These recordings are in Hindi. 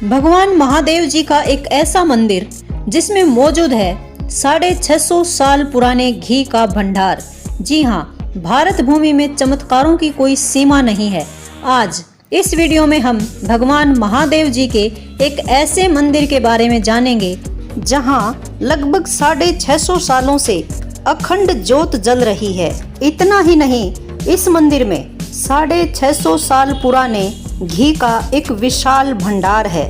भगवान महादेव जी का एक ऐसा मंदिर जिसमें मौजूद है 650 साल पुराने घी का भंडार। जी हाँ, भारत भूमि में चमत्कारों की कोई सीमा नहीं है। आज इस वीडियो में हम भगवान महादेव जी के एक ऐसे मंदिर के बारे में जानेंगे जहां लगभग 650 सालों से अखंड ज्योत जल रही है। इतना ही नहीं, इस मंदिर में 650 साल पुराने घी का एक विशाल भंडार है।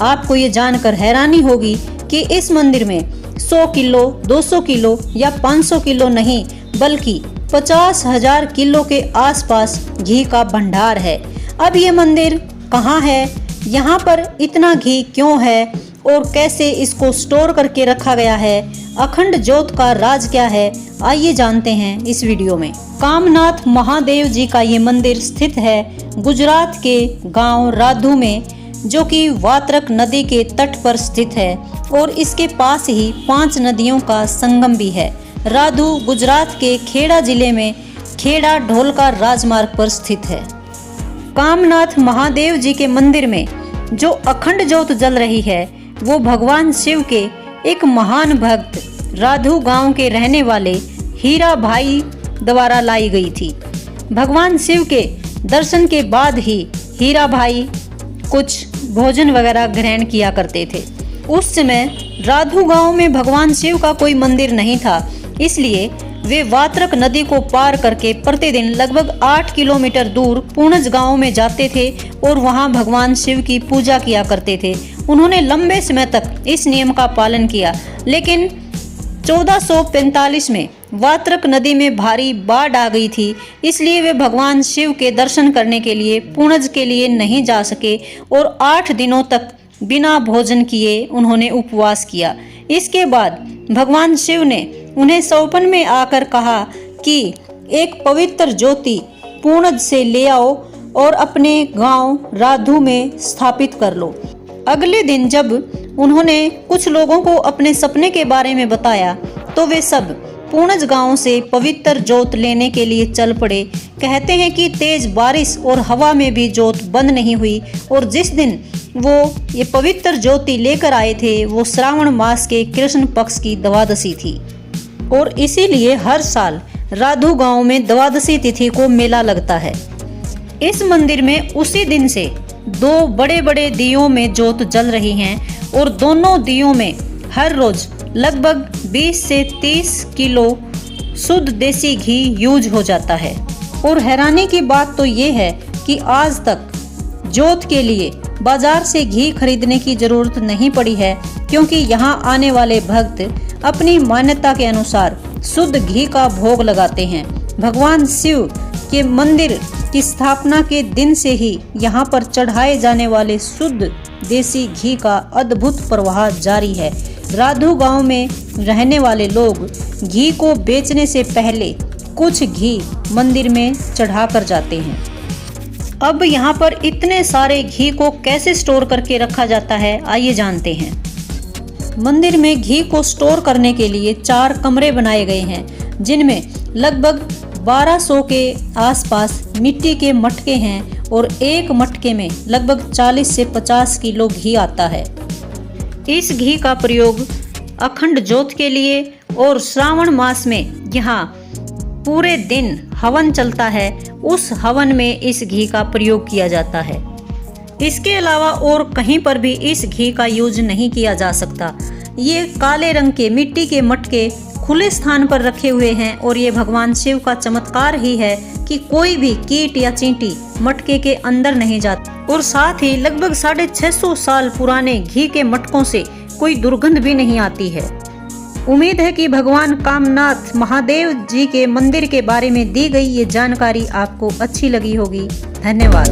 आपको ये जानकर हैरानी होगी कि इस मंदिर में 100 किलो, 200 किलो या 500 किलो नहीं बल्कि 50,000 किलो के आसपास घी का भंडार है। अब ये मंदिर कहाँ है, यहाँ पर इतना घी क्यों है और कैसे इसको स्टोर करके रखा गया है, अखंड ज्योत का राज क्या है, आइए जानते हैं इस वीडियो में। कामनाथ महादेव जी का ये मंदिर स्थित है गुजरात के गांव राधू में, जो कि वात्रक नदी के तट पर स्थित है और इसके पास ही 5 नदियों का संगम भी है। राधू गुजरात के खेड़ा जिले में खेड़ा ढोलका राजमार्ग पर स्थित है। कामनाथ महादेव जी के मंदिर में जो अखंड ज्योत जल रही है वो भगवान शिव के एक महान भक्त राधू गांव के रहने वाले हीरा भाई द्वारा लाई गई थी। भगवान शिव के दर्शन के बाद ही हीरा भाई कुछ भोजन वगैरह ग्रहण किया करते थे। उस समय राधू गांव में भगवान शिव का कोई मंदिर नहीं था, इसलिए वे वात्रक नदी को पार करके प्रतिदिन लगभग 8 किलोमीटर दूर पूर्णज गांव में जाते थे और वहां भगवान शिव की पूजा किया करते थे। उन्होंने लंबे समय तक इस नियम का पालन किया, लेकिन 1445 में वात्रक नदी में भारी बाढ़ आ गई थी, इसलिए वे भगवान शिव के दर्शन करने के लिए पूर्णज के लिए नहीं जा सके और 8 दिनों तक बिना भोजन किए उन्होंने उपवास किया। इसके बाद भगवान शिव ने उन्हें सौपन में आकर कहा कि एक पवित्र ज्योति पूर्णज से ले आओ और अपने गांव राधू में स्थापित कर लो। अगले दिन जब उन्होंने कुछ लोगों को अपने सपने के बारे में बताया तो वे सब पूर्णज गांव से पवित्र ज्योत लेने के लिए चल पड़े। कहते हैं कि तेज बारिश और हवा में भी ज्योत बंद नहीं हुई और जिस दिन वो ये पवित्र ज्योति लेकर आए थे वो श्रावण मास के कृष्ण पक्ष की द्वादशी थी और इसीलिए हर साल राधू गांव में द्वादशी तिथि को मेला लगता है। इस मंदिर में उसी दिन से 2 बड़े बड़े दियों में ज्योत जल रही हैं और दोनों दियों में हर रोज लगभग 20 से 30 किलो शुद्ध देसी घी यूज हो जाता है। और हैरानी की बात तो ये है कि आज तक ज्योत के लिए बाजार से घी खरीदने की जरूरत नहीं पड़ी है, क्योंकि यहाँ आने वाले भक्त अपनी मान्यता के अनुसार शुद्ध घी का भोग लगाते हैं। भगवान शिव के मंदिर की स्थापना के दिन से ही यहाँ पर चढ़ाए जाने वाले शुद्ध देसी घी का अद्भुत प्रवाह जारी है। राधू गांव में रहने वाले लोग घी को बेचने से पहले कुछ घी मंदिर में चढ़ा कर जाते हैं। अब यहाँ पर इतने सारे घी को कैसे स्टोर करके रखा जाता है, आइए जानते हैं। मंदिर में घी को स्टोर करने के लिए 4 कमरे बनाए गए हैं, जिनमें लगभग 1200 के आसपास मिट्टी के मटके हैं और एक मटके में लगभग 40 से 50 किलो घी आता है। इस घी का प्रयोग अखंड ज्योत के लिए और श्रावण मास में यहाँ पूरे दिन हवन चलता है, उस हवन में इस घी का प्रयोग किया जाता है। इसके अलावा और कहीं पर भी इस घी का यूज नहीं किया जा सकता। ये काले रंग के मिट्टी के मटके खुले स्थान पर रखे हुए हैं और ये भगवान शिव का चमत्कार ही है कि कोई भी कीट या चींटी मटके के अंदर नहीं जाती और साथ ही लगभग 650 साल पुराने घी के मटकों से कोई दुर्गंध भी नहीं आती है। उम्मीद है कि भगवान कामनाथ महादेव जी के मंदिर के बारे में दी गई ये जानकारी आपको अच्छी लगी होगी। धन्यवाद।